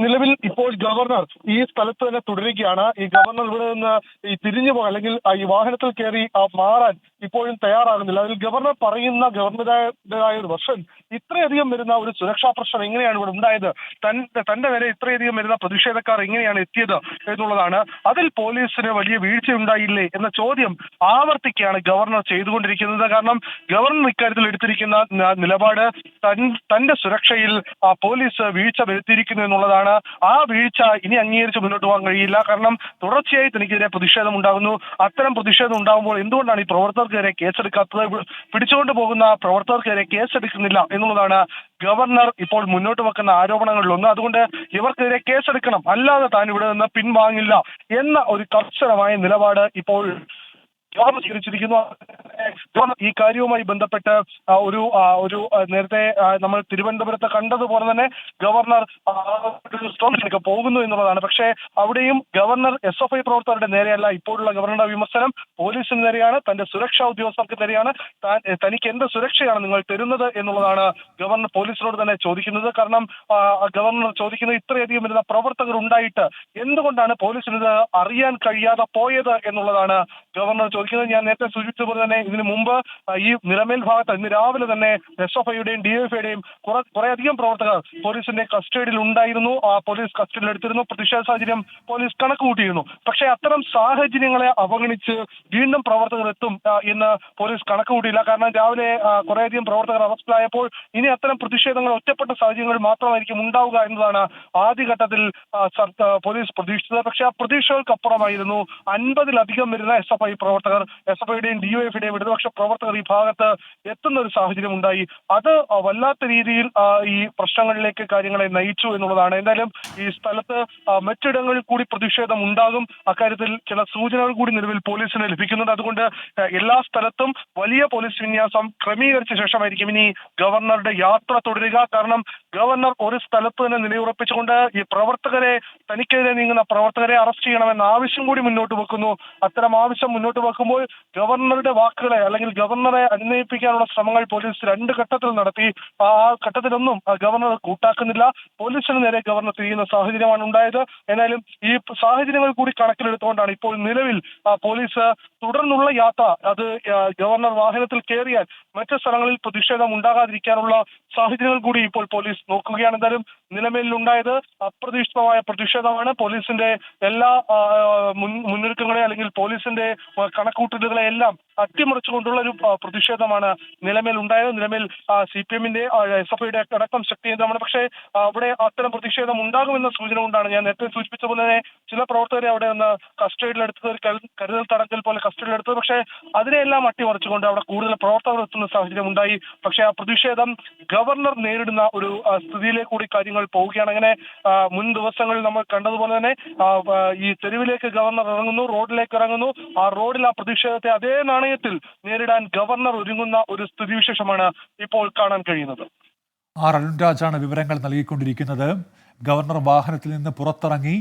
നിലവിൽ ഇപ്പോൾ ഗവർണർ ഈ സ്ഥലത്ത് തന്നെ തുടരുകയാണ്. ഈ ഗവർണർ ഇവിടെ നിന്ന് ഈ തിരിഞ്ഞു പോകാൻ അല്ലെങ്കിൽ ഈ വാഹനത്തിൽ കയറി മാറാൻ ഇപ്പോഴും തയ്യാറാകുന്നില്ല. അതിൽ ഗവർണർ പറയുന്ന ഗവർണറുടേതായ ഒരു വെർഷൻ ഇത്രയധികം വരുന്ന ഒരു സുരക്ഷാ പ്രശ്നം എങ്ങനെയാണ് ഇവിടെ ഉണ്ടായത്, തന്റെ വരെ ഇത്രയധികം വരുന്ന പ്രതിഷേധക്കാർ എങ്ങനെയാണ് എത്തിയത് എന്നുള്ളതാണ്. അതിൽ പോലീസിന് വലിയ വീഴ്ച ഉണ്ടായില്ലേ എന്ന ചോദ്യം ആവർത്തിക്കുകയാണ് ഗവർണർ ചെയ്തുകൊണ്ടിരിക്കുന്നത്. കാരണം ഗവർണർ ഇക്കാര്യത്തിൽ എടുത്തിരിക്കുന്ന നിലപാട് തന്റെ സുരക്ഷയിൽ പോലീസ് വീഴ്ച വരുത്തിയിരിക്കുന്നു എന്നുള്ളതാണ്. ആ വീഴ്ച ഇനി അംഗീകരിച്ച് മുന്നോട്ട് പോകാൻ കഴിയില്ല. കാരണം തുടർച്ചയായി തനിക്കെതിരെ പ്രതിഷേധം ഉണ്ടാകുന്നു. അത്തരം പ്രതിഷേധം ഉണ്ടാകുമ്പോൾ എന്തുകൊണ്ടാണ് ഈ പ്രവർത്തകർക്കെതിരെ കേസെടുക്കാത്തത്, പിടിച്ചുകൊണ്ട് പോകുന്ന പ്രവർത്തകർക്കെതിരെ കേസെടുക്കുന്നില്ല എന്നുള്ളതാണ് ഗവർണർ ഇപ്പോൾ മുന്നോട്ട് വെക്കുന്ന ആരോപണങ്ങളിലൊന്ന്. അതുകൊണ്ട് ഇവർക്കെതിരെ കേസെടുക്കണം, അല്ലാതെ താൻ ഇവിടെ നിന്ന് പിൻവാങ്ങില്ല എന്ന ഒരു കർശനമായ നിലപാട് ഇപ്പോൾ ഗവർണർ സ്വീകരിച്ചിരിക്കുന്നു. ഈ കാര്യവുമായി ബന്ധപ്പെട്ട് ഒരു നേരത്തെ നമ്മൾ തിരുവനന്തപുരത്ത് കണ്ടതുപോലെ തന്നെ ഗവർണർ സ്ട്രോങ്ങിലേക്ക് പോകുന്നു എന്നുള്ളതാണ്. പക്ഷേ അവിടെയും ഗവർണർ SFI പ്രവർത്തകരുടെ നേരെയല്ല ഇപ്പോഴുള്ള ഗവർണറുടെ വിമർശനം പോലീസിന് നേരെയാണ്, തന്റെ സുരക്ഷാ ഉദ്യോഗസ്ഥർക്ക് നേരെയാണ്. തനിക്ക് എന്ത് സുരക്ഷയാണ് നിങ്ങൾ തരുന്നത് എന്നുള്ളതാണ് ഗവർണർ പോലീസിനോട് തന്നെ ചോദിക്കുന്നത്. കാരണം ഗവർണർ ചോദിക്കുന്നത് ഇത്രയധികം വരുന്ന പ്രവർത്തകർ ഉണ്ടായിട്ട് എന്തുകൊണ്ടാണ് പോലീസിന് ഇത് അറിയാൻ കഴിയാതെ പോയത് എന്നുള്ളതാണ് ഗവർണർ ചോദിക്കുന്നത്. ഞാൻ നേരത്തെ സൂചിപ്പിച്ചതുപോലെ തന്നെ ഇതിനു മുമ്പ് ഈ നിലമേൽ ഭാഗത്ത് ഇന്ന് രാവിലെ തന്നെ SFIയുടെയും DYFIയുടെയും കുറേയധികം പ്രവർത്തകർ പോലീസിന്റെ കസ്റ്റഡിയിൽ ഉണ്ടായിരുന്നു. പോലീസ് കസ്റ്റഡിയിൽ എടുത്തിരുന്നു. പ്രതിഷേധ സാഹചര്യം പോലീസ് കണക്ക് കൂട്ടിയിരുന്നു. പക്ഷേ അത്തരം സാഹചര്യങ്ങളെ അവഗണിച്ച് വീണ്ടും പ്രവർത്തകർ എത്തും എന്ന് പോലീസ് കണക്ക് കൂട്ടിയില്ല. കാരണം രാവിലെ കുറേയധികം പ്രവർത്തകർ അറസ്റ്റിലായപ്പോൾ ഇനി അത്തരം പ്രതിഷേധങ്ങൾ ഒറ്റപ്പെട്ട സാഹചര്യങ്ങൾ മാത്രമായിരിക്കും ഉണ്ടാവുക എന്നതാണ് ആദ്യഘട്ടത്തിൽ പോലീസ് പ്രതീക്ഷിച്ചത്. പക്ഷേ ആ പ്രതീക്ഷകൾക്കപ്പുറമായിരുന്നു 50-ലധികം വരുന്ന SFI പ്രവർത്തകർ, SFIയുടെയും DYFIയുടെയും ഇടതുപക്ഷ പ്രവർത്തകർ ഈ ഭാഗത്ത് എത്തുന്ന ഒരു സാഹചര്യം ഉണ്ടായി. അത് വല്ലാത്ത രീതിയിൽ ഈ പ്രശ്നങ്ങളിലേക്ക് കാര്യങ്ങളെ നയിച്ചു എന്നുള്ളതാണ്. എന്തായാലും ഈ സ്ഥലത്ത് മറ്റിടങ്ങളിൽ കൂടി പ്രതിഷേധം ഉണ്ടാകും, അക്കാര്യത്തിൽ ചില സൂചനകൾ കൂടി നിലവിൽ പോലീസിന് ലഭിക്കുന്നുണ്ട്. അതുകൊണ്ട് എല്ലാ സ്ഥലത്തും വലിയ പോലീസ് വിന്യാസം ക്രമീകരിച്ച ശേഷമായിരിക്കും ഇനി ഗവർണറുടെ യാത്ര തുടരുക. കാരണം ഗവർണർ ഒരു സ്ഥലത്ത് തന്നെ നിലയുറപ്പിച്ചുകൊണ്ട് ഈ പ്രവർത്തകരെ, തനിക്കെതിരെ നീങ്ങുന്ന പ്രവർത്തകരെ അറസ്റ്റ് ചെയ്യണമെന്ന ആവശ്യം കൂടി മുന്നോട്ട് വെക്കുന്നു. അത്തരം ആവശ്യം മുന്നോട്ട് വെക്കുമ്പോൾ ഗവർണറുടെ വാക്കുകളെ അല്ലെങ്കിൽ ഗവർണറെ അനുനയിപ്പിക്കാനുള്ള ശ്രമങ്ങൾ പോലീസ് 2 ഘട്ടത്തിൽ നടത്തി. ആ ഘട്ടത്തിലൊന്നും ഗവർണർ കൂട്ടാക്കുന്നില്ല. പോലീസിന് നേരെ ഗവർണർ തിരിയുന്ന സാഹചര്യമാണ് ഉണ്ടായത്. എന്നാലും ഈ സാഹചര്യങ്ങൾ കൂടി കണക്കിലെടുത്തുകൊണ്ടാണ് ഇപ്പോൾ നിലവിൽ പോലീസ് തുടർന്നുള്ള യാത്ര, അത് ഗവർണർ വാഹനത്തിൽ കയറിയാൽ മറ്റു സ്ഥലങ്ങളിൽ പ്രതിഷേധം ഉണ്ടാകാതിരിക്കാനുള്ള സാഹചര്യങ്ങൾ കൂടി ഇപ്പോൾ പോലീസ് നോക്കുകയാണ്. എന്തായാലും നിലമേലുണ്ടായത് അപ്രതീക്ഷിതമായ പ്രതിഷേധമാണ്. പോലീസിന്റെ എല്ലാ മുന്നൊരുക്കങ്ങളെ അല്ലെങ്കിൽ പോലീസിന്റെ കണക്കൂട്ടലുകളെ എല്ലാം അട്ടിമറിച്ചുകൊണ്ടുള്ള ഒരു പ്രതിഷേധമാണ് നിലമേൽ ഉണ്ടായത്. നിലമേൽ CPMന്റെ SFIയുടെ അടക്കം ശക്തിയുതമാണ്. പക്ഷേ അവിടെ അത്തരം പ്രതിഷേധം ഉണ്ടാകുമെന്ന സൂചന കൊണ്ടാണ് ഞാൻ നേരത്തെ സൂചിപ്പിച്ച പോലെ തന്നെ ചില പ്രവർത്തകരെ അവിടെ നിന്ന് കസ്റ്റഡിയിലെടുത്തത്, ഒരു കരുതൽ തടങ്കൽ പോലെ കസ്റ്റഡിയിലെടുത്തത്. പക്ഷേ അതിനെല്ലാം അട്ടിമറിച്ചുകൊണ്ട് അവിടെ കൂടുതൽ പ്രവർത്തകർ എത്തുന്ന സാഹചര്യം ഉണ്ടായി. പക്ഷേ ആ പ്രതിഷേധം ഗവർണർ നേരിടുന്ന ഒരു സ്ഥിതിയിലേക്ക് കൂടി കാര്യങ്ങൾ പോവുകയാണ്. അങ്ങനെ മുൻ ദിവസങ്ങളിൽ നമ്മൾ കണ്ടതുപോലെ തന്നെ ഈ തെരുവിലേക്ക് ഗവർണർ ഇറങ്ങുന്നു, റോഡിലേക്ക് ഇറങ്ങുന്നു. ആ റോഡിൽ ആ പ്രതിഷേധത്തെ അതേ നാണയത്തിൽ നേരിടാൻ ഗവർണർ ഒരുങ്ങുന്ന ഒരു സ്ഥിതിവിശേഷമാണ് ഇപ്പോൾ കാണാൻ കഴിയുന്നത്. അരുൺരാജാണ് വിവരങ്ങൾ നൽകിക്കൊണ്ടിരിക്കുന്നത്. ഗവർണർ വാഹനത്തിൽ നിന്ന് പുറത്തിറങ്ങി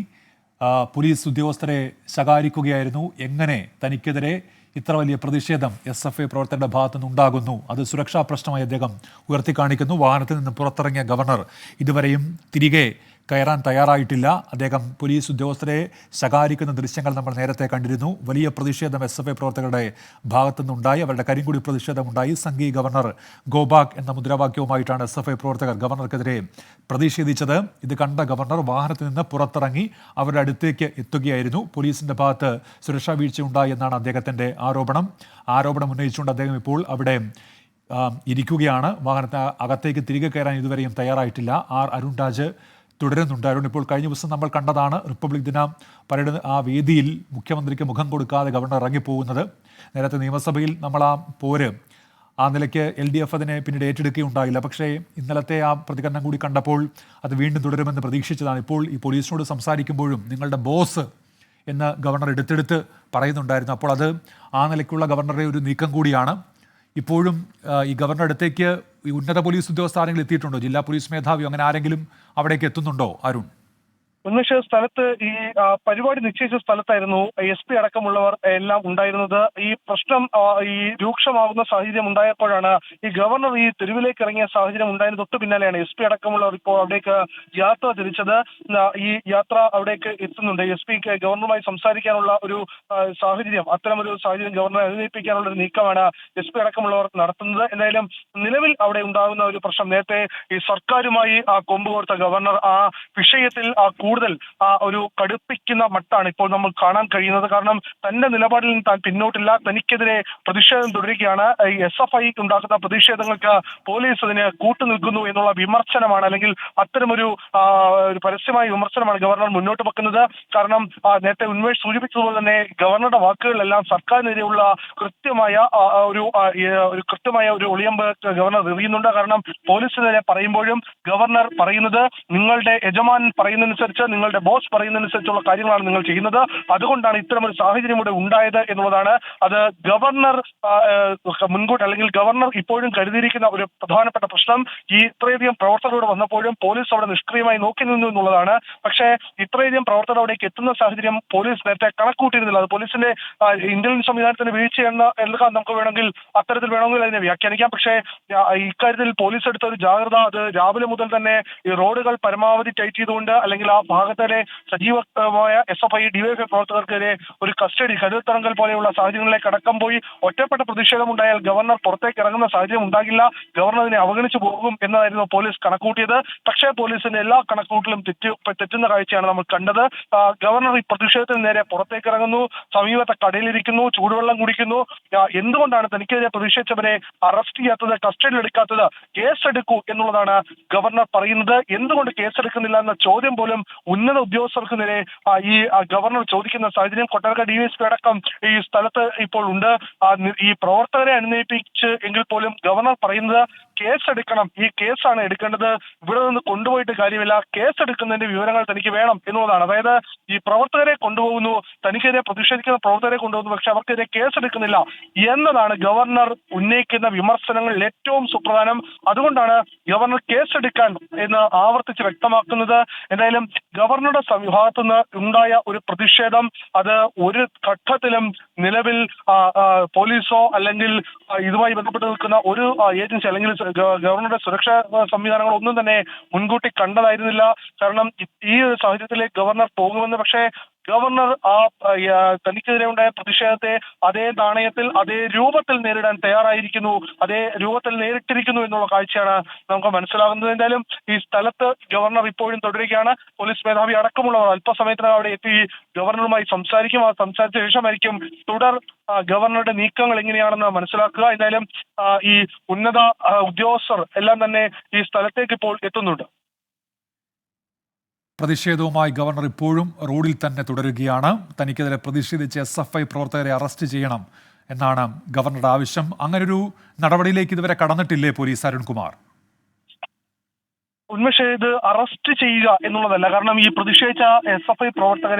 പോലീസ് ഉദ്യോഗസ്ഥരെ ശകാരിക്കുകയായിരുന്നു. എങ്ങനെ തനിക്കെതിരെ ഇത്ര വലിയ പ്രതിഷേധം SFI പ്രവർത്തകരുടെ ഭാഗത്തു നിന്നുണ്ടാകുന്നു, അത് സുരക്ഷാ പ്രശ്നമായി അദ്ദേഹം ഉയർത്തിക്കാണിക്കുന്നു. വാഹനത്തിൽ നിന്ന് പുറത്തിറങ്ങിയ ഗവർണർ ഇതുവരെയും തിരികെ കയറാൻ തയ്യാറായിട്ടില്ല. അദ്ദേഹം പോലീസ് ഉദ്യോഗസ്ഥരെ ശകാരിക്കുന്ന ദൃശ്യങ്ങൾ നമ്മൾ നേരത്തെ കണ്ടിരുന്നു. വലിയ പ്രതിഷേധം SFI പ്രവർത്തകരുടെ ഭാഗത്തുനിന്നുണ്ടായി. അവരുടെ കരിങ്കുടി പ്രതിഷേധമുണ്ടായി. സംഘി ഗവർണർ ഗോബാക്ക് എന്ന മുദ്രാവാക്യവുമായിട്ടാണ് SFI പ്രവർത്തകർ ഗവർണർക്കെതിരെ പ്രതിഷേധിച്ചത്. ഇത് കണ്ട ഗവർണർ വാഹനത്തിൽ നിന്ന് പുറത്തിറങ്ങി അവരുടെ അടുത്തേക്ക് എത്തുകയായിരുന്നു. പോലീസിന്റെ ഭാഗത്ത് സുരക്ഷാ വീഴ്ച ഉണ്ടായി എന്നാണ് അദ്ദേഹത്തിന്റെ ആരോപണം ഉന്നയിച്ചുകൊണ്ട് അദ്ദേഹം ഇപ്പോൾ അവിടെ ഇരിക്കുകയാണ്. വാഹനത്തിന് അകത്തേക്ക് തിരികെ കയറാൻ ഇതുവരെയും തയ്യാറായിട്ടില്ല. അരുൺരാജ് തുടരുന്നുണ്ട്. അരുൺ, ഇപ്പോൾ കഴിഞ്ഞ ദിവസം നമ്മൾ കണ്ടതാണ് റിപ്പബ്ലിക് ദിന പരേഡ് ആ വേദിയിൽ മുഖ്യമന്ത്രിക്ക് മുഖം കൊടുക്കാതെ ഗവർണർ ഇറങ്ങിപ്പോകുന്നത്. നേരത്തെ നിയമസഭയിൽ നമ്മൾ ആ പോര് ആ നിലയ്ക്ക് LDF അതിനെ പിന്നീട് ഏറ്റെടുക്കുകയുണ്ടായില്ല. പക്ഷേ ഇന്നലത്തെ ആ പ്രതികരണം കൂടി കണ്ടപ്പോൾ അത് വീണ്ടും തുടരുമെന്ന് പ്രതീക്ഷിച്ചതാണ്. ഇപ്പോൾ ഈ പോലീസിനോട് സംസാരിക്കുമ്പോഴും നിങ്ങളുടെ ബോസ് എന്ന് ഗവർണർ എടുത്തെടുത്ത് പറയുന്നുണ്ടായിരുന്നു. അപ്പോൾ അത് ആ നിലയ്ക്കുള്ള ഗവർണറുടെ ഒരു നീക്കം കൂടിയാണ്. ഇപ്പോഴും ഈ ഗവർണറുടെ അടുത്തേക്ക് ഈ ഉന്നത പോലീസ് ഉദ്യോഗസ്ഥർ ആരെങ്കിലും എത്തിയിട്ടുണ്ടോ? ജില്ലാ പോലീസ് മേധാവിയോ അങ്ങനെ ആരെങ്കിലും അവിടേക്ക് എത്തുന്നുണ്ടോ അരുൺ? ഉന്മേഷ സ്ഥലത്ത് ഈ പരിപാടി നിശ്ചയിച്ച സ്ഥലത്തായിരുന്നു SP അടക്കമുള്ളവർ എല്ലാം ഉണ്ടായിരുന്നത്. ഈ പ്രശ്നം ഈ രൂക്ഷമാകുന്ന സാഹചര്യം ഉണ്ടായപ്പോഴാണ് ഈ ഗവർണർ ഈ തെരുവിലേക്ക് ഇറങ്ങിയ സാഹചര്യം ഉണ്ടായതിന് തൊട്ട് പിന്നാലെയാണ് SP അടക്കമുള്ളവർ ഇപ്പോൾ അവിടേക്ക് യാത്ര തിരിച്ചത്. ഈ യാത്ര അവിടേക്ക് എത്തുന്നുണ്ട്. SP ഗവർണറുമായി സംസാരിക്കാനുള്ള ഒരു സാഹചര്യം, അത്തരമൊരു സാഹചര്യം ഗവർണറെ അനുനയിപ്പിക്കാനുള്ള ഒരു നീക്കമാണ് SP അടക്കമുള്ളവർ നടത്തുന്നത്. എന്തായാലും നിലവിൽ അവിടെ ഉണ്ടാകുന്ന ഒരു പ്രശ്നം, നേരത്തെ ഈ സർക്കാരുമായി കൊമ്പ് കോർത്ത ഗവർണർ ആ വിഷയത്തിൽ കൂടുതൽ ഒരു കടുപ്പിക്കുന്ന മട്ടാണ് ഇപ്പോൾ നമ്മൾ കാണാൻ കഴിയുന്നത്. കാരണം തന്റെ നിലപാടിൽ നിന്ന് താൻ പിന്നോട്ടില്ല, തനിക്കെതിരെ പ്രതിഷേധം തുടരുകയാണ്. ഈ SFI ഉണ്ടാക്കുന്ന പ്രതിഷേധങ്ങൾക്ക് പോലീസ് അതിന് കൂട്ടുനിൽക്കുന്നു എന്നുള്ള വിമർശനമാണ്, അല്ലെങ്കിൽ അത്തരമൊരു പരസ്യമായ വിമർശനമാണ് ഗവർണർ മുന്നോട്ട് വെക്കുന്നത്. കാരണം നേരത്തെ ഉന്മേഷ് സൂചിപ്പിച്ചതുപോലെ തന്നെ ഗവർണറുടെ വാക്കുകളിലെല്ലാം സർക്കാരിനെതിരെയുള്ള കൃത്യമായ ഒരു ഒളിയമ്പ് ഗവർണർ എറിയുന്നുണ്ട്. കാരണം പോലീസിനെതിരെ പറയുമ്പോഴും ഗവർണർ പറയുന്നത് നിങ്ങളുടെ യജമാൻ പറയുന്നതനുസരിച്ച്, നിങ്ങളുടെ ബോസ് പറയുന്നതനുസരിച്ചുള്ള കാര്യങ്ങളാണ് നിങ്ങൾ ചെയ്യുന്നത്, അതുകൊണ്ടാണ് ഇത്തരമൊരു സാഹചര്യം ഇവിടെ ഉണ്ടായത് എന്നുള്ളതാണ്. അത് ഗവർണർ മുൻകൂട്ടി, അല്ലെങ്കിൽ ഗവർണർ ഇപ്പോഴും കരുതിയിരിക്കുന്ന ഒരു പ്രധാനപ്പെട്ട പ്രശ്നം, ഈ ഇത്രയധികം പ്രവർത്തകരോട് വന്നപ്പോഴും പോലീസ് അവിടെ നിഷ്ക്രിയമായി നോക്കി നിന്നു എന്നുള്ളതാണ്. പക്ഷേ ഇത്രയധികം പ്രവർത്തകർ അവിടേക്ക് എത്തുന്ന സാഹചര്യം പോലീസ് നേരത്തെ കണക്കൂട്ടിയിരുന്നില്ല. അത് പോലീസിന്റെ ഇന്റലിജൻസ് സംവിധാനത്തിന് വീഴ്ചയെന്ന് നമുക്ക് വേണമെങ്കിൽ അത്തരത്തിൽ വേണമെങ്കിൽ അതിനെ വ്യാഖ്യാനിക്കാം. പക്ഷേ ഇക്കാര്യത്തിൽ പോലീസ് എടുത്ത ഒരു ജാഗ്രത, അത് രാവിലെ മുതൽ തന്നെ ഈ റോഡുകൾ പരമാവധി ടൈറ്റ് ചെയ്തുകൊണ്ട്, അല്ലെങ്കിൽ ആ ഭാഗത്തിലെ സജീവമായ SFI DYFI പ്രവർത്തകർക്കെതിരെ ഒരു കസ്റ്റഡി, കരുത്തറങ്കൽ പോലെയുള്ള സാഹചര്യങ്ങളിലേക്ക് അടക്കം പോയി. ഒറ്റപ്പെട്ട പ്രതിഷേധം ഉണ്ടായാൽ ഗവർണർ പുറത്തേക്ക് ഇറങ്ങുന്ന സാഹചര്യം ഉണ്ടാകില്ല, ഗവർണർ അതിനെ അവഗണിച്ചു പോകും എന്നതായിരുന്നു പോലീസ് കണക്കൂട്ടിയത്. പക്ഷേ പോലീസിന്റെ എല്ലാ കണക്കൂട്ടലും തെറ്റുന്ന കാഴ്ചയാണ് നമ്മൾ കണ്ടത്. ഗവർണർ ഈ പ്രതിഷേധത്തിന് നേരെ പുറത്തേക്ക് ഇറങ്ങുന്നു, സമീപത്തെ കടയിലിരിക്കുന്നു, ചൂടുവെള്ളം കുടിക്കുന്നു. എന്തുകൊണ്ടാണ് തനിക്കെതിരെ പ്രതിഷേധിച്ചവരെ അറസ്റ്റ് ചെയ്യാത്തത്, കസ്റ്റഡിയിൽ എടുക്കാത്തത്, കേസെടുക്കൂ എന്നുള്ളതാണ് ഗവർണർ പറയുന്നത്. എന്തുകൊണ്ട് കേസെടുക്കുന്നില്ല എന്ന ചോദ്യം പോലും ഉന്നത ഉദ്യോഗസ്ഥർക്ക് നേരെ ഈ ഗവർണർ ചോദിക്കുന്ന സാഹചര്യം കൊട്ടാരക്കര DYSP അടക്കം ഈ സ്ഥലത്ത് ഇപ്പോൾ ഉണ്ട്. ഈ പ്രവർത്തകരെ അനുനയിപ്പിച്ച് എങ്കിൽ പോലും ഗവർണർ പറയുന്നത് കേസെടുക്കണം, ഈ കേസാണ് എടുക്കേണ്ടത്, ഇവിടെ നിന്ന് കൊണ്ടുപോയിട്ട് കാര്യമില്ല, കേസെടുക്കുന്നതിന്റെ വിവരങ്ങൾ തനിക്ക് വേണം എന്നുള്ളതാണ്. അതായത് ഈ പ്രവർത്തകരെ കൊണ്ടുപോകുന്നു, തനിക്കെതിരെ പ്രതിഷേധിക്കുന്ന പ്രവർത്തകരെ കൊണ്ടുപോകുന്നു, പക്ഷെ അവർക്കെതിരെ കേസെടുക്കുന്നില്ല എന്നതാണ് ഗവർണർ ഉന്നയിക്കുന്ന വിമർശനങ്ങളിൽ ഏറ്റവും സുപ്രധാനം. അതുകൊണ്ടാണ് ഗവർണർ കേസെടുക്കാൻ എന്ന് ആവർത്തിച്ച് വ്യക്തമാക്കുന്നത്. എന്തായാലും ഗവർണറുടെ വിഭാഗത്തുനിന്ന് ഉണ്ടായ ഒരു പ്രതിഷേധം, അത് ഒരു ഘട്ടത്തിലും നിലവിൽ പോലീസോ അല്ലെങ്കിൽ ഇതുമായി ബന്ധപ്പെട്ട് നിൽക്കുന്ന ഒരു ഏജൻസി, അല്ലെങ്കിൽ ഗവർണറുടെ സുരക്ഷാ സംവിധാനങ്ങളോ ഒന്നും തന്നെ മുൻകൂട്ടി കണ്ടതായിരുന്നില്ല. കാരണം ഈ ഒരു സാഹചര്യത്തിലേക്ക് ഗവർണർ പോകുമെന്ന്, പക്ഷേ ഗവർണർ തനിക്കെതിരെ ഉണ്ടായ പ്രതിഷേധത്തെ അതേ നാണയത്തിൽ, അതേ രൂപത്തിൽ നേരിടാൻ തയ്യാറായിരിക്കുന്നു, അതേ രൂപത്തിൽ നേരിട്ടിരിക്കുന്നു എന്നുള്ള കാഴ്ചയാണ് നമുക്ക് മനസ്സിലാകുന്നത്. എന്തായാലും ഈ സ്ഥലത്ത് ഗവർണർ ഇപ്പോഴും തുടരുകയാണ്. പോലീസ് മേധാവി അടക്കമുള്ളവർ അല്പസമയത്തിനകം അവിടെ എത്തി ഗവർണറുമായി സംസാരിക്കും. സംസാരിച്ച ശേഷമായിരിക്കും തുടർ ഗവർണറുടെ നീക്കങ്ങൾ എങ്ങനെയാണെന്ന് മനസ്സിലാക്കുക. എന്തായാലും ഈ ഉന്നത ഉദ്യോഗസ്ഥർ എല്ലാം തന്നെ ഈ സ്ഥലത്തേക്ക് ഇപ്പോൾ എത്തുന്നുണ്ട്. പ്രതിഷേധവുമായി ഗവർണർ ഇപ്പോഴും റോഡിൽ തന്നെ തുടരുകയാണ്. തനിക്കെതിരെ പ്രതിഷേധിച്ച് SFI പ്രവർത്തകരെ അറസ്റ്റ് ചെയ്യണം എന്നാണ് ഗവർണറുടെ ആവശ്യം. അങ്ങനൊരു നടപടിയിലേക്ക് ഇതുവരെ കടന്നിട്ടില്ലേ പോലീസ്, അരുൺകുമാർ? ഉന്മേഷ്, ഇത് അറസ്റ്റ് ചെയ്യുക എന്നുള്ളതല്ല. കാരണം ഈ പ്രതിഷേധിച്ച SFI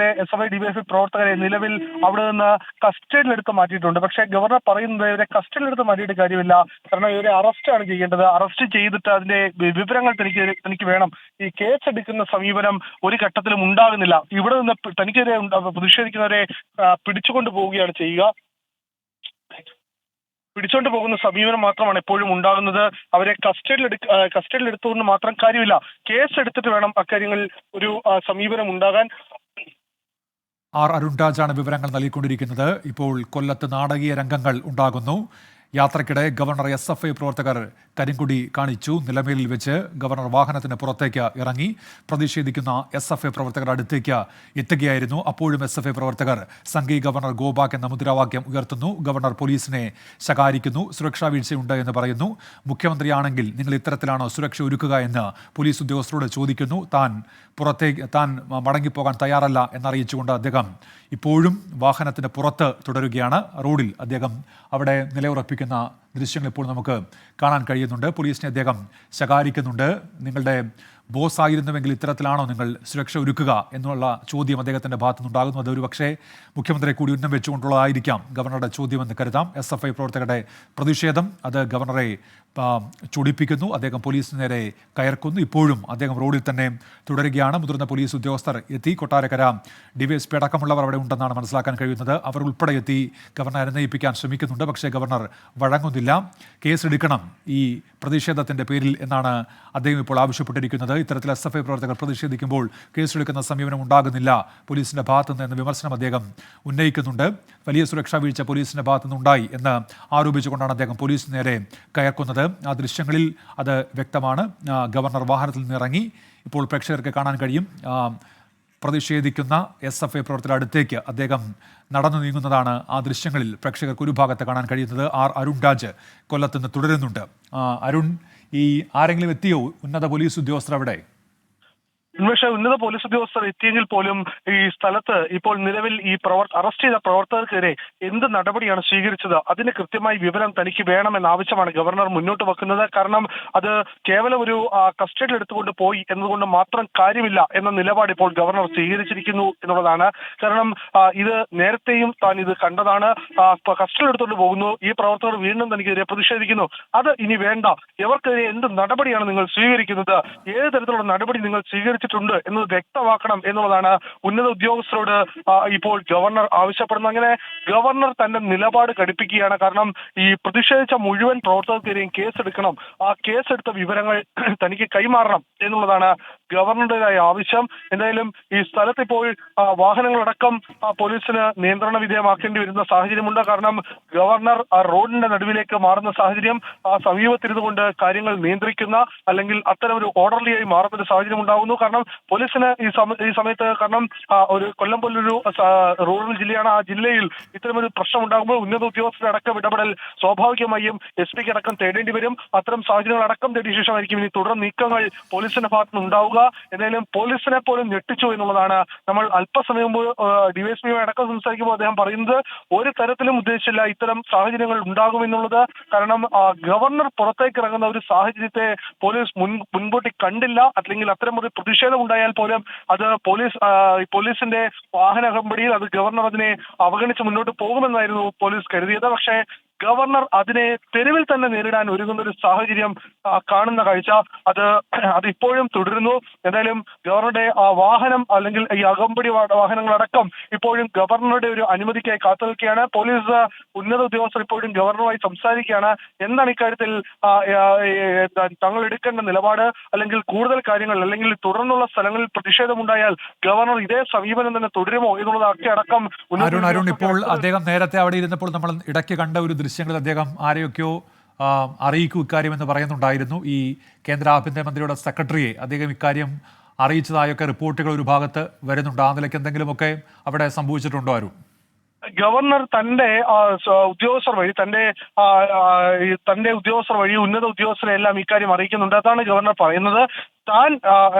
DYFI പ്രവർത്തകരെ നിലവിൽ അവിടെ നിന്ന് കസ്റ്റഡിയിലെടുത്ത് മാറ്റിയിട്ടുണ്ട്. പക്ഷേ ഗവർണർ പറയുന്നത് ഇവരെ കസ്റ്റഡിയിലെടുത്ത് മാറ്റിയിട്ട് കാര്യമില്ല, കാരണം ഇവരെ അറസ്റ്റാണ് ചെയ്യേണ്ടത്. അറസ്റ്റ് ചെയ്തിട്ട് അതിന്റെ വിവരങ്ങൾ തനിക്ക് വേണം. ഈ കേസെടുക്കുന്ന സമീപനം ഒരു ഘട്ടത്തിലും ഉണ്ടാകുന്നില്ല. ഇവിടെ നിന്ന് തനിക്കെതിരെ പ്രതിഷേധിക്കുന്നവരെ പിടിച്ചുകൊണ്ട് പോവുകയാണ് ചെയ്യുക. പിടിച്ചോണ്ട് പോകുന്ന സമീപനം മാത്രമാണ് എപ്പോഴും ഉണ്ടാകുന്നത്. അവരെ കസ്റ്റഡിയിൽ എടുത്തുകൊണ്ട് മാത്രം കാര്യമില്ല, കേസ് എടുത്തിട്ട് വേണം അക്കാര്യങ്ങളിൽ ഒരു സമീപനം ഉണ്ടാകാൻ. അരുൺരാജാണ് വിവരങ്ങൾ നൽകിക്കൊണ്ടിരിക്കുന്നത്. ഇപ്പോൾ കൊല്ലത്ത് നാടകീയ രംഗങ്ങൾ ഉണ്ടാകുന്നു. യാത്രക്കിടെ ഗവർണർ SFI പ്രവർത്തകർ കരിങ്കൊടി കാണിച്ചു. നിലമേലിൽ വെച്ച് ഗവർണർ വാഹനത്തിന് പുറത്തേക്ക് ഇറങ്ങി. പ്രതിഷേധിക്കുന്ന SFI പ്രവർത്തകർ അടുത്തേക്ക് എത്തുകയായിരുന്നു. അപ്പോഴും SFI പ്രവർത്തകർ സംഘി ഗവർണർ ഗോബാക്ക് എന്ന മുദ്രാവാക്യം ഉയർത്തുന്നു. ഗവർണർ പോലീസിനെ ശകാരിക്കുന്നു. സുരക്ഷാ വീഴ്ചയുണ്ട് എന്ന് പറയുന്നു. മുഖ്യമന്ത്രിയാണെങ്കിൽ നിങ്ങൾ ഇത്തരത്തിലാണോ സുരക്ഷ ഒരുക്കുക എന്ന് പോലീസ് ഉദ്യോഗസ്ഥരോട് ചോദിക്കുന്നു. താൻ മടങ്ങിപ്പോകാൻ തയ്യാറല്ല എന്നറിയിച്ചുകൊണ്ട് അദ്ദേഹം ഇപ്പോഴും വാഹനത്തിന് പുറത്ത് തുടരുകയാണ്. റോഡിൽ അദ്ദേഹം അവിടെ നിലയുറപ്പിക്കുന്ന ദൃശ്യങ്ങൾ ഇപ്പോൾ നമുക്ക് കാണാൻ കഴിയുന്നുണ്ട്. പോലീസിനെ അദ്ദേഹം ശകാരിക്കുന്നുണ്ട്. നിങ്ങളുടെ ബോസ് ആയിരുന്നുവെങ്കിൽ ഇത്തരത്തിലാണോ നിങ്ങൾ സുരക്ഷ ഒരുക്കുക എന്നുള്ള ചോദ്യം അദ്ദേഹത്തിൻ്റെ ഭാഗത്തുനിന്നുണ്ടാകുന്നു. അതൊരു പക്ഷേ മുഖ്യമന്ത്രിയെ കൂടി ഉന്നം വെച്ചുകൊണ്ടുള്ളതായിരിക്കാം ഗവർണറുടെ ചോദ്യമെന്ന് കരുതാം. SFI പ്രവർത്തകരുടെ പ്രതിഷേധം അത് ഗവർണറെ ചൊടിപ്പിക്കുന്നു. അദ്ദേഹം പോലീസിന് നേരെ കയർക്കുന്നു. ഇപ്പോഴും അദ്ദേഹം റോഡിൽ തന്നെ തുടരുകയാണ്. മുതിർന്ന പോലീസ് ഉദ്യോഗസ്ഥർ എത്തി. കൊട്ടാരക്കര DYSP അടക്കമുള്ളവർ അവിടെ ഉണ്ടെന്നാണ് മനസ്സിലാക്കാൻ കഴിയുന്നത്. അവർ ഉൾപ്പെടെ എത്തി ഗവർണറെ അനുനയിപ്പിക്കാൻ ശ്രമിക്കുന്നുണ്ട്. പക്ഷേ ഗവർണർ വഴങ്ങുന്നില്ല. കേസെടുക്കണം ഈ പ്രതിഷേധത്തിൻ്റെ പേരിൽ എന്നാണ് അദ്ദേഹം ഇപ്പോൾ ആവശ്യപ്പെട്ടിരിക്കുന്നത്. ഇത്തരത്തിൽ SFI പ്രവർത്തകർ പ്രതിഷേധിക്കുമ്പോൾ കേസെടുക്കുന്ന സമീപനം ഉണ്ടാകുന്നില്ല പോലീസിൻ്റെ ഭാഗത്തുനിന്ന് എന്ന വിമർശനം അദ്ദേഹം ഉന്നയിക്കുന്നുണ്ട്. വലിയ സുരക്ഷാ വീഴ്ച പോലീസിൻ്റെ ഭാഗത്തുനിന്നുണ്ടായി എന്ന് ആരോപിച്ചുകൊണ്ടാണ് അദ്ദേഹം പോലീസിന് നേരെ കയർക്കുന്നത്. ആ ദൃശ്യങ്ങളിൽ അത് വ്യക്തമാണ്. ഗവർണർ വാഹനത്തിൽ നിന്നിറങ്ങി ഇപ്പോൾ പ്രേക്ഷകർക്ക് കാണാൻ കഴിയും. പ്രതിഷേധിക്കുന്ന SFI പ്രവർത്തകരുടെ അടുത്തേക്ക് അദ്ദേഹം നടന്നു നീങ്ങുന്നതാണ് ആ ദൃശ്യങ്ങളിൽ പ്രേക്ഷകർക്ക് ഒരു ഭാഗത്ത് കാണാൻ കഴിയുന്നത്. അരുൺ രാജ് കൊല്ലത്ത് നിന്ന് തുടരുന്നുണ്ട്. അരുൺ, ഈ ആരെങ്കിലും എത്തിയോ ഉന്നത പോലീസ് ഉദ്യോഗസ്ഥർ അവിടെ? പക്ഷേ ഉന്നത പോലീസ് ഉദ്യോഗസ്ഥർ എത്തിയെങ്കിൽ പോലും ഈ സ്ഥലത്ത് ഇപ്പോൾ നിലവിൽ ഈ അറസ്റ്റ് ചെയ്ത പ്രവർത്തകർക്കെതിരെ എന്ത് നടപടിയാണ് സ്വീകരിച്ചത് അതിന് കൃത്യമായി വിവരം തനിക്ക് വേണമെന്ന ആവശ്യമാണ് ഗവർണർ മുന്നോട്ട് വെക്കുന്നത്. കാരണം അത് കേവലം ഒരു കസ്റ്റഡിയിൽ എടുത്തുകൊണ്ട് പോയി എന്നതുകൊണ്ട് മാത്രം കാര്യമില്ല എന്ന നിലപാട് ഇപ്പോൾ ഗവർണർ സ്വീകരിച്ചിരിക്കുന്നു എന്നുള്ളതാണ്. കാരണം ഇത് നേരത്തെയും താൻ ഇത് കണ്ടതാണ്. കസ്റ്റഡിയിൽ എടുത്തുകൊണ്ട് പോകുന്നു, ഈ പ്രവർത്തകർ വീണ്ടും തനിക്കെതിരെ പ്രതിഷേധിക്കുന്നു. അത് ഇനി വേണ്ട. ഇവർക്കെതിരെ എന്ത് നടപടിയാണ് നിങ്ങൾ സ്വീകരിക്കുന്നത്, ഏത് തരത്തിലുള്ള നടപടി നിങ്ങൾ സ്വീകരിച്ചിട്ടുണ്ട് എന്നത് വ്യക്തമാക്കണം എന്നുള്ളതാണ് ഉന്നത ഉദ്യോഗസ്ഥരോട് ഇപ്പോൾ ഗവർണർ ആവശ്യപ്പെടുന്നത്. അങ്ങനെ ഗവർണർ തന്റെ നിലപാട് ഘടിപ്പിക്കുകയാണ്. കാരണം ഈ പ്രതിഷേധിച്ച മുഴുവൻ പ്രവർത്തകർക്കെതിരെയും കേസെടുക്കണം, ആ കേസെടുത്ത വിവരങ്ങൾ തനിക്ക് കൈമാറണം എന്നുള്ളതാണ് ഗവർണറുടേതായ ആവശ്യം. എന്തായാലും ഈ സ്ഥലത്ത് ഇപ്പോൾ വാഹനങ്ങളടക്കം പോലീസിന് നിയന്ത്രണ വിധേയമാക്കേണ്ടി വരുന്ന സാഹചര്യമുണ്ട്. കാരണം ഗവർണർ റോഡിന്റെ നടുവിലേക്ക് മാറുന്ന സാഹചര്യം, സമീപത്തിരുന്നുകൊണ്ട് കാര്യങ്ങൾ നിയന്ത്രിക്കുന്ന അല്ലെങ്കിൽ അത്തരം ഒരു ഓർഡർലിയായി മാറുന്ന ഒരു സാഹചര്യം ഉണ്ടാകുന്നു. കാരണം പോലീസിന് ഈ സമയത്ത് കാരണം ഒരു കൊല്ലം പോലൊരു റൂറൽ ജില്ലയാണ്. ആ ജില്ലയിൽ ഇത്തരമൊരു പ്രശ്നം ഉണ്ടാകുമ്പോൾ ഉന്നത ഉദ്യോഗസ്ഥരുടെ അടക്കം ഇടപെടൽ സ്വാഭാവികമായും SP അടക്കം തേടേണ്ടി വരും. അത്തരം സാഹചര്യങ്ങൾ അടക്കം തേടിയ ശേഷമായിരിക്കും ഇനി തുടർ നീക്കങ്ങൾ പോലീസിന്റെ ഭാഗത്ത് ഉണ്ടാവുക. എന്തായാലും പോലീസിനെ പോലും ഞെട്ടിച്ചു എന്നുള്ളതാണ്. നമ്മൾ അല്പസമയം മുമ്പ് DYSP അടക്കം സംസാരിക്കുമ്പോൾ അദ്ദേഹം പറയുന്നത് ഒരു തരത്തിലും ഉദ്ദേശിച്ചില്ല ഇത്തരം സാഹചര്യങ്ങൾ ഉണ്ടാകുമെന്നുള്ളത്. കാരണം ഗവർണർ പുറത്തേക്ക് ഇറങ്ങുന്ന ഒരു സാഹചര്യത്തെ പോലീസ് മുൻകൂട്ടി കണ്ടില്ല. അല്ലെങ്കിൽ അത്തരം ഒരു പ്രതിഷേധം ഉണ്ടായാൽ പോലും അത് പോലീസിന്റെ വാഹന അകമ്പടിയിൽ അത് ഗവർണർ അതിനെ അവഗണിച്ച് മുന്നോട്ട് പോകുമെന്നായിരുന്നു പോലീസ് കരുതിയത്. പക്ഷേ ഗവർണർ അതിനെ തെരുവിൽ തന്നെ നേരിടാൻ ഒരുങ്ങുന്ന ഒരു സാഹചര്യം കാണുന്ന കാഴ്ച അത് ഇപ്പോഴും തുടരുന്നു. എന്തായാലും ഗവർണറുടെ വാഹനം അല്ലെങ്കിൽ ഈ അകമ്പടി വാഹനങ്ങളടക്കം ഇപ്പോഴും ഗവർണറുടെ ഒരു അനുമതിക്കായി കാത്തു നിൽക്കുകയാണ്. പോലീസ് ഉന്നത ഉദ്യോഗസ്ഥർ ഇപ്പോഴും ഗവർണറുമായി സംസാരിക്കുകയാണ്. എന്താണ് ഇക്കാര്യത്തിൽ തങ്ങൾ എടുക്കേണ്ട നിലപാട്, അല്ലെങ്കിൽ കൂടുതൽ കാര്യങ്ങൾ, അല്ലെങ്കിൽ തുടർന്നുള്ള സ്ഥലങ്ങളിൽ പ്രതിഷേധമുണ്ടായാൽ ഗവർണർ ഇതേ സമീപനം തന്നെ തുടരുമോ എന്നുള്ളതൊക്കെ അടക്കം അരുൺ ഇപ്പോൾ അദ്ദേഹം നേരത്തെ അവിടെ ഇരുന്നപ്പോൾ നമ്മൾ ഇടയ്ക്ക് കണ്ട ഒരു ദൃശ്യങ്ങളിൽ അദ്ദേഹം ആരെയൊക്കെയോ അറിയിക്കൂ ഇക്കാര്യമെന്ന് പറയുന്നുണ്ടായിരുന്നു. ഈ കേന്ദ്ര ആഭ്യന്തരമന്ത്രിയുടെ സെക്രട്ടറിയെ അദ്ദേഹം ഇക്കാര്യം അറിയിച്ചതായൊക്കെ റിപ്പോർട്ടുകൾ ഒരു ഭാഗത്ത് വരുന്നുണ്ട്. ആ നിലയ്ക്ക് എന്തെങ്കിലുമൊക്കെ അവിടെ സംഭവിച്ചിട്ടുണ്ടോ അരുൺ? ഗവർണർ തന്റെ ഉദ്യോഗസ്ഥർ വഴി തന്റെ ഉദ്യോഗസ്ഥർ വഴി ഉന്നത ഉദ്യോഗസ്ഥരെ എല്ലാം ഇക്കാര്യം അറിയിക്കുന്നുണ്ട്. അതാണ് ഗവർണർ പറയുന്നത്. താൻ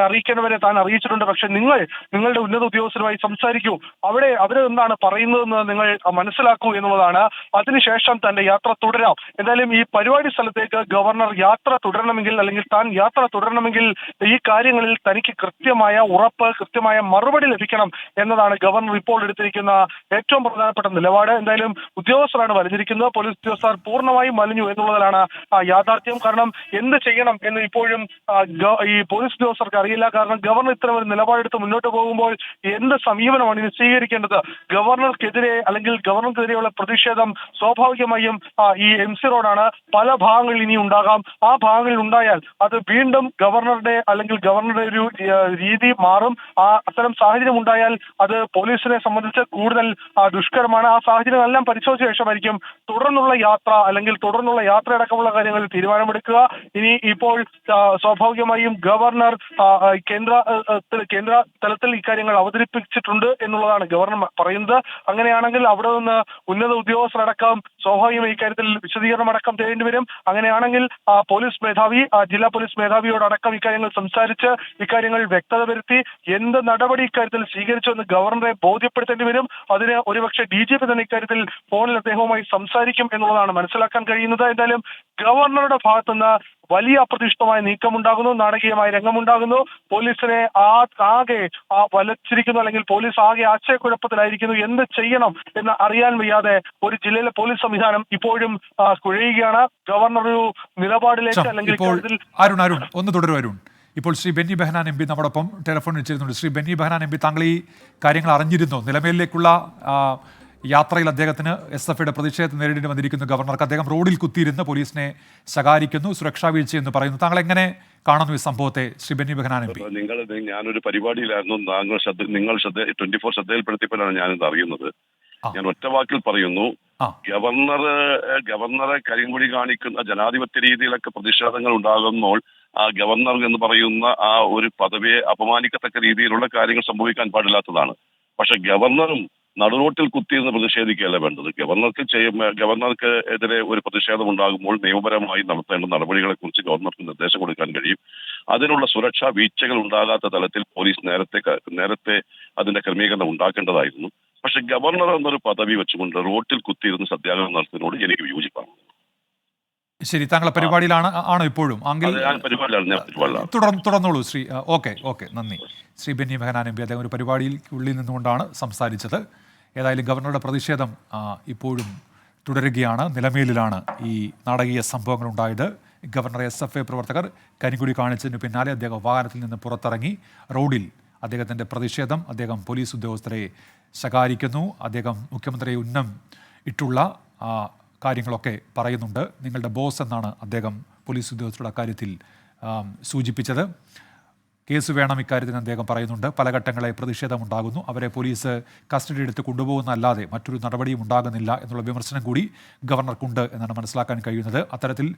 അറിയിക്കേണ്ടവരെ താൻ അറിയിച്ചിട്ടുണ്ട്. പക്ഷെ നിങ്ങളുടെ ഉന്നത ഉദ്യോഗസ്ഥരുമായി സംസാരിക്കൂ, അവര് എന്താണ് പറയുന്നതെന്ന് നിങ്ങൾ മനസ്സിലാക്കൂ എന്നുള്ളതാണ്. അതിനുശേഷം തന്റെ യാത്ര തുടരാം. എന്തായാലും ഈ പരിപാടി സ്ഥലത്തേക്ക് ഗവർണർ യാത്ര തുടരണമെങ്കിൽ, അല്ലെങ്കിൽ താൻ യാത്ര തുടരണമെങ്കിൽ ഈ കാര്യങ്ങളിൽ തനിക്ക് കൃത്യമായ ഉറപ്പ്, കൃത്യമായ മറുപടി ലഭിക്കണം എന്നതാണ് ഗവർണർ ഇപ്പോൾ എടുത്തിരിക്കുന്ന ഏറ്റവും പ്രധാനപ്പെട്ട നിലപാട്. എന്തായാലും ഉദ്യോഗസ്ഥരാണ് വലിഞ്ഞിരിക്കുന്നത്. പോലീസ് ഉദ്യോഗസ്ഥർ പൂർണ്ണമായും വലിഞ്ഞു എന്നുള്ളതാണ് യാഥാർത്ഥ്യം. കാരണം എന്ത് ചെയ്യണം എന്ന് ഇപ്പോഴും ഈ പോലീസ് ഉദ്യോഗസ്ഥർക്ക് അറിയില്ല. കാരണം ഗവർണർ ഇത്തരം ഒരു നിലപാടെടുത്ത് മുന്നോട്ട് പോകുമ്പോൾ എന്ത് സമീപനമാണ് ഇനി സ്വീകരിക്കേണ്ടത്? ഗവർണർക്കെതിരെ അല്ലെങ്കിൽ ഗവർണർക്കെതിരെയുള്ള പ്രതിഷേധം സ്വാഭാവികമായും ഈ MC റോഡാണ്. പല ഭാഗങ്ങളിൽ ഇനി ഉണ്ടാകാം. ആ ഭാഗങ്ങളിൽ ഉണ്ടായാൽ അത് വീണ്ടും ഗവർണറുടെ ഒരു രീതി മാറും. അത്തരം സാഹചര്യം ഉണ്ടായാൽ അത് പോലീസിനെ സംബന്ധിച്ച് കൂടുതൽ ദുഷ്കരമാണ്. ആ സാഹചര്യം എല്ലാം പരിശോധിച്ച ശേഷമായിരിക്കും തുടർന്നുള്ള യാത്ര, അല്ലെങ്കിൽ തുടർന്നുള്ള യാത്രയടക്കമുള്ള കാര്യങ്ങളിൽ തീരുമാനമെടുക്കുക. ഇനി ഇപ്പോൾ സ്വാഭാവികമായും ഗവർണർ കേന്ദ്ര തലത്തിൽ ഇക്കാര്യങ്ങൾ അവതരിപ്പിച്ചിട്ടുണ്ട് എന്നുള്ളതാണ് ഗവർണർ പറയുന്നത്. അങ്ങനെയാണെങ്കിൽ അവിടെ നിന്ന് ഉന്നത ഉദ്യോഗസ്ഥരടക്കം സ്വാഭാവികമായി ഇക്കാര്യത്തിൽ വിശദീകരണം അടക്കം തേടേണ്ടി വരും. അങ്ങനെയാണെങ്കിൽ പോലീസ് മേധാവി, ജില്ലാ പോലീസ് മേധാവിയോടടക്കം ഇക്കാര്യങ്ങൾ സംസാരിച്ച് ഇക്കാര്യങ്ങൾ വ്യക്തത വരുത്തി എന്ത് നടപടി ഇക്കാര്യത്തിൽ സ്വീകരിച്ചു എന്ന് ഗവർണറെ ബോധ്യപ്പെടുത്തേണ്ടി വരും. അതിന് ഒരുപക്ഷെ DGP തന്നെ ഇക്കാര്യത്തിൽ ഫോണിൽ അദ്ദേഹവുമായി സംസാരിക്കും എന്നുള്ളതാണ് മനസ്സിലാക്കാൻ കഴിയുന്നത്. എന്തായാലും ഗവർണറുടെ ഭാഗത്തുനിന്ന് വലിയ അപ്രതീക്ഷിതമായ നീക്കമുണ്ടാകുന്നു. നാടകീയമായ രംഗമുണ്ടാകുന്നു. പോലീസിനെ ആകെ വലച്ചിരിക്കുന്നു, അല്ലെങ്കിൽ പോലീസ് ആകെ ആശയക്കുഴപ്പത്തിലായിരിക്കുന്നു. എന്ത് ചെയ്യണം എന്ന് അറിയാൻ വയ്യാതെ ഒരു ജില്ലയിലെ പോലീസ് സംവിധാനം ഇപ്പോഴും കുഴയുകയാണ്. ഗവർണർ ഒരു നിലപാടിലേക്ക് അല്ലെങ്കിൽ അരുൺ ഒന്ന് തുടരും. അരുൺ, ഇപ്പോൾ ശ്രീ ബെന്നി ബെഹനാൻ എം പി നമ്മോടൊപ്പം ടെലിഫോൺ വെച്ചിരുന്നുണ്ട്. ശ്രീ ബെന്നി ബെഹനാൻ എം പി, താങ്കൾ ഈ കാര്യങ്ങൾ അറിഞ്ഞിരുന്നോ? നിലമേലിലേക്കുള്ള യാത്രയിൽ അദ്ദേഹത്തിന് SFIയുടെ പ്രതിഷേധം നേരിടേണ്ടി വന്നിരിക്കുന്നു. ഗവർണർക്ക് അദ്ദേഹം റോഡിൽ കുത്തിയിരുന്ന് പോലീസിനെ ശകാരിക്കുന്നു, സുരക്ഷാ വീഴ്ച എന്ന് പറയുന്നു. താങ്കൾ എങ്ങനെ കാണുന്നു ഈ സംഭവത്തെ, ശ്രീ ബെന്നി ബെഹനാൻ എം പി? ഞാനൊരു പരിപാടിയിലായിരുന്നു, നിങ്ങൾ 24 ശ്രദ്ധയിൽപ്പെടുത്തിയപ്പോഴാണ് ഞാനിത് അറിയുന്നത്. ഞാൻ ഒറ്റ വാക്കിൽ പറയുന്നു, ഗവർണറെ കരിങ്കൊടി കാണിക്കുന്ന ജനാധിപത്യ രീതിയിലൊക്കെ പ്രതിഷേധങ്ങൾ ഉണ്ടാകുമ്പോൾ ആ ഗവർണർ എന്ന് പറയുന്ന ആ ഒരു പദവിയെ അപമാനിക്കത്തക്ക രീതിയിലുള്ള കാര്യങ്ങൾ സംഭവിക്കാൻ പാടില്ലാത്തതാണ്. പക്ഷെ ഗവർണറും നടുറോട്ടിൽ കുത്തിയിരുന്ന് പ്രതിഷേധിക്കുകയല്ല വേണ്ടത്. ഗവർണർക്ക് എതിരെ ഒരു പ്രതിഷേധം ഉണ്ടാകുമ്പോൾ നിയമപരമായി നടത്തേണ്ട നടപടികളെ കുറിച്ച് ഗവർണർക്ക് നിർദ്ദേശം കൊടുക്കാൻ കഴിയും. അതിനുള്ള സുരക്ഷാ വീഴ്ചകൾ ഉണ്ടാകാത്ത തലത്തിൽ പോലീസ് നേരത്തെ അതിന്റെ ക്രമീകരണം ഉണ്ടാക്കേണ്ടതായിരുന്നു. പക്ഷെ ഗവർണർ എന്നൊരു പദവി വെച്ചുകൊണ്ട് റോട്ടിൽ കുത്തിയിരുന്ന് സത്യാഗ്രഹം നടത്തുന്നതിനോട് എനിക്ക് വിയോജിപ്പാണ്. ശരി, താങ്കളെ പരിപാടിയിലാണ് ആണോ ഇപ്പോഴും? തുടർന്നോളൂ ശ്രീ. ഓക്കെ, നന്ദി. ശ്രീ ബെന്നി ബെഹനാൻ എം പി, അദ്ദേഹം ഒരു പരിപാടിയിൽ ഉള്ളിൽ നിന്നുകൊണ്ടാണ് സംസാരിച്ചത്. ഏതായാലും ഗവർണറുടെ പ്രതിഷേധം ഇപ്പോഴും തുടരുകയാണ്. നിലമേലിലാണ് ഈ നാടകീയ സംഭവങ്ങൾ ഉണ്ടായത്. ഗവർണർ SFI പ്രവർത്തകർ കരിങ്കൊടി കാണിച്ചതിന് പിന്നാലെ അദ്ദേഹം വാഹനത്തിൽ നിന്ന് പുറത്തിറങ്ങി റോഡിൽ അദ്ദേഹത്തിൻ്റെ പ്രതിഷേധം, അദ്ദേഹം പോലീസ് ഉദ്യോഗസ്ഥരെ ശകാരിക്കുന്നു, അദ്ദേഹം മുഖ്യമന്ത്രിയെ ഉന്നം ഇട്ടുള്ള കാര്യങ്ങളൊക്കെ പറയുന്നുണ്ട്. നിങ്ങളുടെ ബോസ് എന്നാണ് അദ്ദേഹം പോലീസ് ഉദ്യോഗസ്ഥരുടെ അക്കാര്യത്തിൽ സൂചിപ്പിച്ചത്. കേസ് വേണം ഇക്കാര്യത്തിന് അദ്ദേഹം പറയുന്നുണ്ട്. പല ഘട്ടങ്ങളെ പ്രതിഷേധമുണ്ടാകുന്നു, അവരെ പോലീസ് കസ്റ്റഡി എടുത്ത് കൊണ്ടുപോകുന്നതല്ലാതെ മറ്റൊരു നടപടിയും ഉണ്ടാകുന്നില്ല എന്നുള്ള വിമർശനം കൂടി ഗവർണർക്കുണ്ട് എന്നാണ് മനസ്സിലാക്കാൻ കഴിയുന്നത്. അത്തരത്തിൽ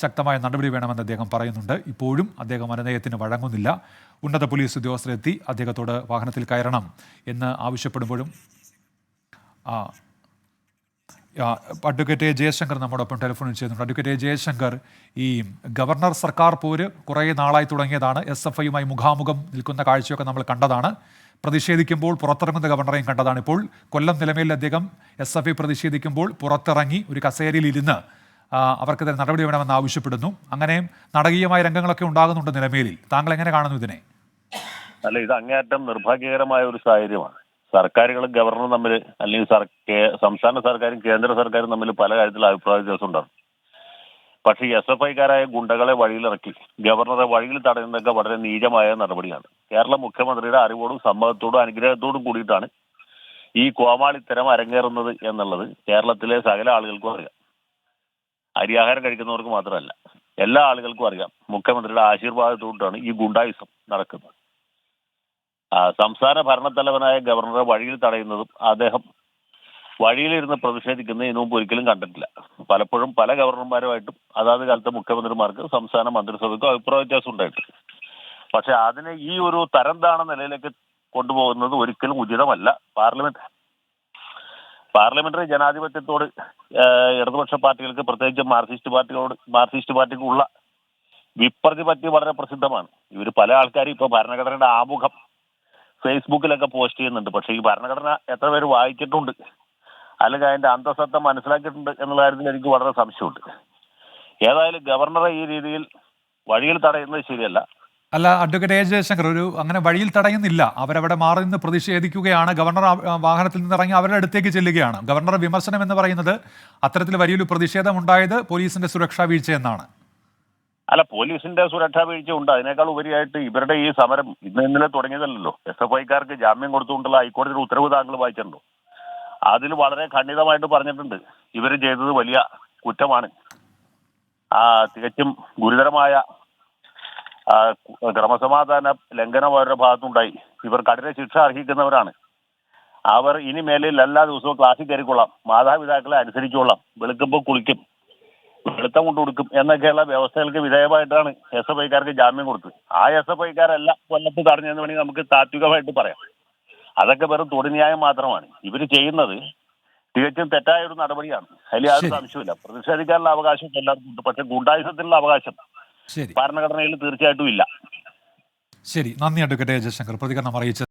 ശക്തമായ നടപടി വേണമെന്ന് അദ്ദേഹം പറയുന്നുണ്ട്. ഇപ്പോഴും അദ്ദേഹം അനുനയത്തിന് വഴങ്ങുന്നില്ല. ഉന്നത പോലീസ് ഉദ്യോഗസ്ഥരെത്തി അദ്ദേഹത്തോട് വാഹനത്തിൽ കയറണം എന്ന് ആവശ്യപ്പെടുമ്പോഴും അഡ്വക്കേറ്റ് ജയശങ്കർ നമ്മോടൊപ്പം ടെലിഫോണിൽ ചെയ്യുന്നുണ്ട്. അഡ്വക്കേറ്റ് ജയശങ്കർ, ഈ ഗവർണർ സർക്കാർ പോര് കുറേ നാളായി തുടങ്ങിയതാണ്. SFIയുമായി മുഖാമുഖം നിൽക്കുന്ന കാഴ്ചയൊക്കെ നമ്മൾ കണ്ടതാണ്. പ്രതിഷേധിക്കുമ്പോൾ പുറത്തിറങ്ങുന്ന ഗവർണറെയും കണ്ടതാണ്. ഇപ്പോൾ കൊല്ലം നിലമേലിൽ അദ്ദേഹം SFI പ്രതിഷേധിക്കുമ്പോൾ പുറത്തിറങ്ങി ഒരു കസേരയിൽ ഇരുന്ന് അവർക്കെതിരെ നടപടി വേണമെന്ന് ആവശ്യപ്പെടുന്നു. അങ്ങനെ നാടകീയമായ രംഗങ്ങളൊക്കെ ഉണ്ടാകുന്നുണ്ട് നിലമേലിൽ. താങ്കൾ എങ്ങനെ കാണുന്നു ഇതിനെ? അല്ല, ഇത് അങ്ങേയറ്റം നിർഭാഗ്യകരമായ ഒരു സാഹചര്യമാണ്. സർക്കാരുകളും ഗവർണറും തമ്മിൽ, അല്ലെങ്കിൽ സംസ്ഥാന സർക്കാരും കേന്ദ്ര സർക്കാരും തമ്മിൽ പല കാര്യത്തിൽ അഭിപ്രായ വ്യത്യാസം ഉണ്ടാകും. പക്ഷേ SFIക്കാരായ ഗുണ്ടകളെ വഴിയിലിറക്കി ഗവർണറെ വഴിയിൽ തടയുന്നതൊക്കെ വളരെ നീചമായ നടപടിയാണ്. കേരള മുഖ്യമന്ത്രിയുടെ അറിവോടും സമ്മതത്തോടും അനുഗ്രഹത്തോടും കൂടിയിട്ടാണ് ഈ കോമാളിത്തരം അരങ്ങേറുന്നത് എന്നുള്ളത് കേരളത്തിലെ സകല ആളുകൾക്കും അറിയാം. അരിയാഹാരം കഴിക്കുന്നവർക്ക് മാത്രമല്ല, എല്ലാ ആളുകൾക്കും അറിയാം. മുഖ്യമന്ത്രിയുടെ ആശീർവാദത്തോടാണ് ഈ ഗുണ്ടായിസം നടക്കുന്നത്. സംസ്ഥാന ഭരണത്തലവനായ ഗവർണറെ വഴിയിൽ തടയുന്നതും അദ്ദേഹം വഴിയിലിരുന്ന് പ്രതിഷേധിക്കുന്നതും ഇതിനു മുമ്പ് ഒരിക്കലും കണ്ടിട്ടില്ല. പലപ്പോഴും പല ഗവർണർമാരുമായിട്ടും അതാത് കാലത്തെ മുഖ്യമന്ത്രിമാർക്ക് സംസ്ഥാന മന്ത്രിസഭയ്ക്കും അഭിപ്രായ വ്യത്യാസം ഉണ്ടായിട്ടുണ്ട്. പക്ഷെ അതിനെ ഈ ഒരു തരം താണ നിലയിലേക്ക് കൊണ്ടുപോകുന്നത് ഒരിക്കലും ഉചിതമല്ല. പാർലമെന്ററി ജനാധിപത്യത്തോട് ഇടതുപക്ഷ പാർട്ടികൾക്ക്, പ്രത്യേകിച്ച് മാർക്സിസ്റ്റ് പാർട്ടിക്കുള്ള വിപ്രതിപത്തി വളരെ പ്രസിദ്ധമാണ്. ഇവർ പല ആൾക്കാരും ഇപ്പൊ ഭരണഘടനയുടെ ആമുഖം ഫേസ്ബുക്കിലൊക്കെ പോസ്റ്റ് ചെയ്യുന്നുണ്ട്. പക്ഷെ ഈ ഭരണഘടന എത്ര പേര് വായിച്ചിട്ടുണ്ട്, അല്ലെങ്കിൽ അതിന്റെ അന്തസത്ത മനസ്സിലാക്കിയിട്ടുണ്ട് എന്നുള്ള കാര്യത്തിൽ എനിക്ക് വളരെ സംശയമുണ്ട്. ഏതായാലും ഗവർണറെ ഈ രീതിയിൽ വഴിയിൽ തടയുന്നത് ശരിയല്ല. അല്ല, അഡ്വക്കേറ്റ് ജയശങ്കർ, അങ്ങനെ വഴിയിൽ തടയുന്നില്ല. അവരവിടെ മാറി നിന്ന് പ്രതിഷേധിക്കുകയാണ്. ഗവർണർ വാഹനത്തിൽ നിന്ന് ഇറങ്ങി അവരുടെ അടുത്തേക്ക് ചെല്ലുകയാണ്. ഗവർണറുടെ വിമർശനം എന്ന് പറയുന്നത് അത്തരത്തിൽ വലിയൊരു പ്രതിഷേധം ഉണ്ടായത് പോലീസിന്റെ സുരക്ഷാ വീഴ്ച എന്നാണ്. അല്ല, പോലീസിന്റെ സുരക്ഷാ വീഴ്ച ഉണ്ട്. അതിനേക്കാൾ ഉപരിയായിട്ട് ഇവരുടെ ഈ സമരം ഇന്നലെ തുടങ്ങിയതല്ലോ. SFIക്കാർക്ക് ജാമ്യം കൊടുത്തുകൊണ്ടുള്ള ഹൈക്കോടതിയുടെ ഉത്തരവ് താങ്കൾ വായിച്ചിട്ടുണ്ടോ? അതിൽ വളരെ ഖണ്ഡിതമായിട്ട് പറഞ്ഞിട്ടുണ്ട് ഇവർ ചെയ്തത് വലിയ കുറ്റമാണ്, തികച്ചും ഗുരുതരമായ ക്രമസമാധാന ലംഘനം അവരുടെ ഭാഗത്തുണ്ടായി. ഇവർ കഠിന ശിക്ഷ അർഹിക്കുന്നവരാണ്. അവർ ഇനി മേലിൽ എല്ലാ ദിവസവും ക്ലാസ്സിൽ കയറിക്കൊള്ളാം, മാതാപിതാക്കളെ അനുസരിച്ചോളാം, വെളുക്കുമ്പോൾ കുളിക്കും, വെളുത്തം കൊണ്ടു കൊടുക്കും എന്നൊക്കെയുള്ള വ്യവസ്ഥകൾക്ക് വിധേയമായിട്ടാണ് SFIക്കാർക്ക് ജാമ്യം കൊടുത്തത്. ആ SFIക്കാരല്ല കൊല്ലത്ത് തടഞ്ഞെന്ന് വേണമെങ്കിൽ നമുക്ക് താത്വികമായിട്ട് പറയാം. അതൊക്കെ വെറും തൊടുന്യായം മാത്രമാണ്. ഇവർ ചെയ്യുന്നത് തികച്ചും തെറ്റായ ഒരു നടപടിയാണ്. അതിൽ യാതൊരു സംശയമില്ല. പ്രതിഷേധിക്കാനുള്ള അവകാശം എല്ലാവർക്കും ഉണ്ട്. പക്ഷെ ഗുണ്ടായുസത്തിനുള്ള അവകാശം ഭരണഘടനയിൽ തീർച്ചയായിട്ടും ഇല്ല. ശരി, നന്ദി അഡ്വക്കേറ്റ് ജയശങ്കർ പ്രതികരണം അറിയിച്ചത്.